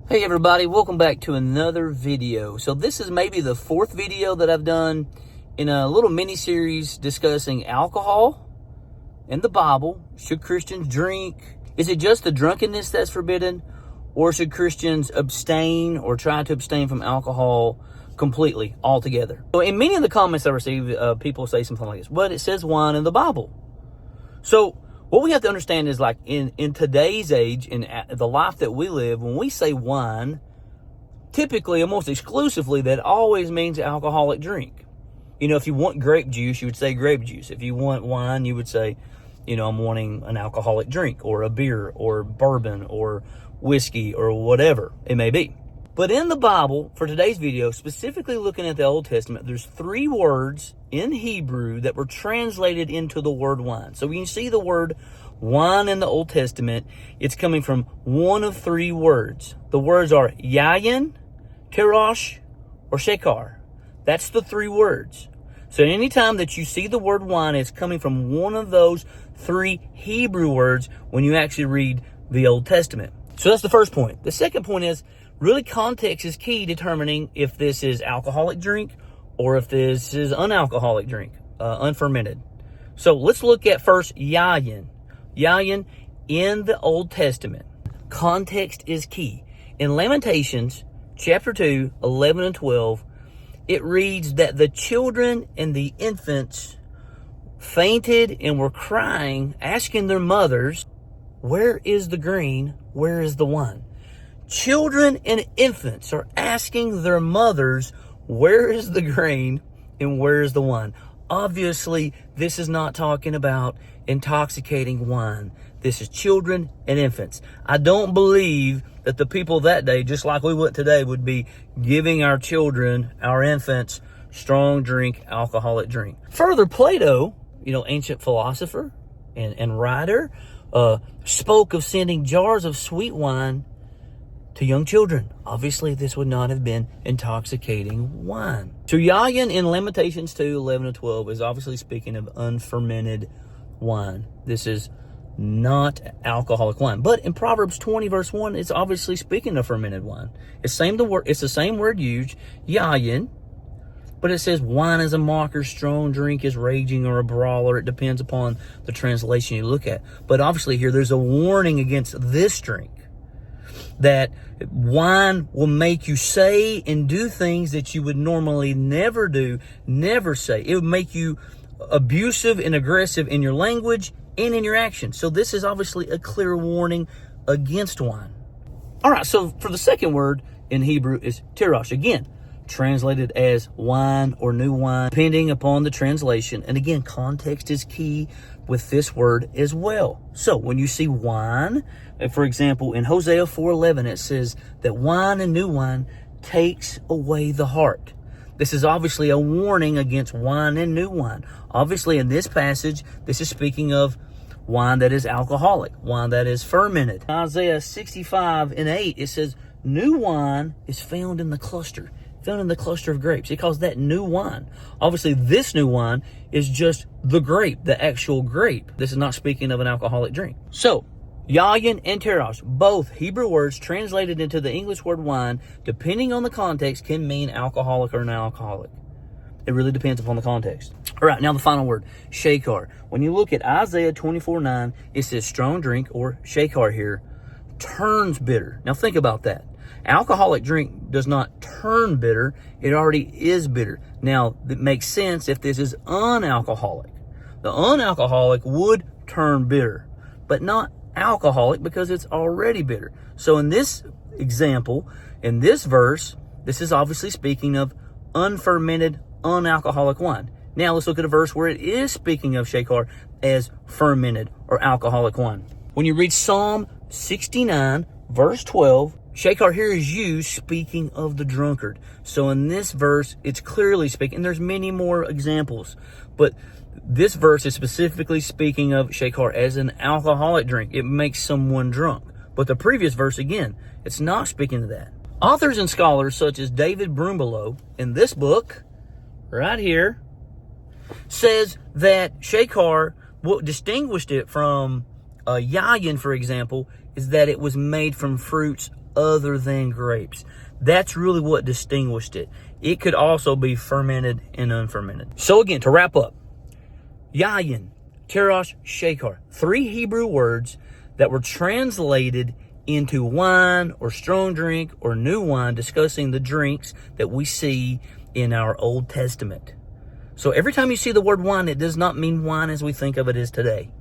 Hey everybody, welcome back to another video. So this is maybe the fourth video that I've done in a little mini-series discussing alcohol and the Bible. Should Christians drink? Is it just the drunkenness that's forbidden? Or should Christians abstain or try to abstain from alcohol completely, altogether? So in many of the comments I receive, people say something like this, but it says wine in the Bible. So what we have to understand is, like, in today's age, in the life that we live, when we say wine, typically, almost exclusively, that always means alcoholic drink. You know, if you want grape juice, you would say grape juice. If you want wine, you would say, you know, I'm wanting an alcoholic drink, or a beer, or bourbon, or whiskey, or whatever it may be. But in the Bible, for today's video, specifically looking at the Old Testament, there's 3 words in Hebrew that were translated into the word wine. So when you see the word wine in the Old Testament, it's coming from one of 3 words. The words are yayin, tirosh, or shekar. That's the 3 words. So anytime that you see the word wine, it's coming from one of those 3 Hebrew words when you actually read the Old Testament. So that's the first point. The second point is, really, context is key determining if this is alcoholic drink or if this is unalcoholic drink, unfermented. So let's look at first yayin. Yayin in the Old Testament. Context is key. In Lamentations chapter 2, 11 and 12, it reads that the children and the infants fainted and were crying, asking their mothers, "Where is the grain? Where is the wine?" Children and infants are asking their mothers, where is the grain and where is the wine? Obviously, this is not talking about intoxicating wine. This is children and infants. I don't believe that the people that day, just like we would today, would be giving our children, our infants, strong drink, alcoholic drink. Further, Plato, ancient philosopher and writer, spoke of sending jars of sweet wine to young children. Obviously, this would not have been intoxicating wine. So yayin in Lamentations 2, 11 and 12 is obviously speaking of unfermented wine. This is not alcoholic wine. But in Proverbs 20, verse 1, it's obviously speaking of fermented wine. It's the same word used, yayin, but it says wine is a mocker, strong drink is raging, or a brawler. It depends upon the translation you look at. But obviously here, there's a warning against this drink. That wine will make you say and do things that you would normally never do, never say. It would make you abusive and aggressive in your language and in your actions. So this is obviously a clear warning against wine. All right, so for the second word in Hebrew is tirosh. Again, translated as wine or new wine, depending upon the translation. And again, context is key with this word as well. So when you see wine, for example, in Hosea 4:11, it says that wine and new wine takes away the heart. This is obviously a warning against wine and new wine. Obviously, in this passage, this is speaking of wine that is alcoholic, wine that is fermented. Isaiah 65:8, it says, new wine is found in the cluster of grapes. He calls that new wine. Obviously, this new wine is just the grape, the actual grape. This is not speaking of an alcoholic drink. So, yayin and tirosh, both Hebrew words translated into the English word wine, depending on the context, can mean alcoholic or non-alcoholic. It really depends upon the context. All right, now the final word, shekar. When you look at Isaiah 24:9, it says strong drink, or shekar here, turns bitter. Now think about that. Alcoholic drink does not turn bitter. It already is bitter. Now, it makes sense if this is unalcoholic. The unalcoholic would turn bitter, but not alcoholic because it's already bitter. So in this example, in this verse, this is obviously speaking of unfermented, unalcoholic wine. Now let's look at a verse where it is speaking of shekar as fermented or alcoholic wine. When you read Psalm 69, verse 12, shekar here is used speaking of the drunkard. So in this verse, it's clearly speaking. There's many more examples, but this verse is specifically speaking of shekar as an alcoholic drink. It makes someone drunk. But the previous verse, again, it's not speaking of that. Authors and scholars such as David Brumbelow, in this book, right here, says that shekar, what distinguished it from yayin, for example, is that it was made from fruits other than grapes. That's really what distinguished it. It could also be fermented and unfermented. So again, to wrap up, Yayin, Terosh, Shekar, 3 Hebrew words that were translated into wine or strong drink or new wine, discussing the drinks that we see in our Old Testament. So every time you see the word wine, it does not mean wine as we think of it as today.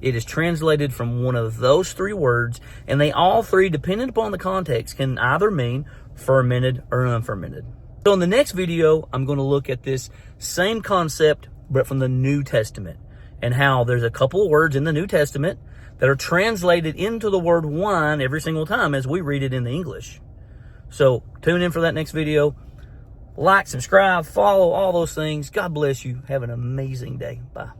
It is translated from one of those 3 words, and they all 3, depending upon the context, can either mean fermented or unfermented. So in the next video, I'm going to look at this same concept, but from the New Testament, and how there's a couple of words in the New Testament that are translated into the word wine every single time as we read it in the English. So tune in for that next video. Like, subscribe, follow, all those things. God bless you. Have an amazing day. Bye.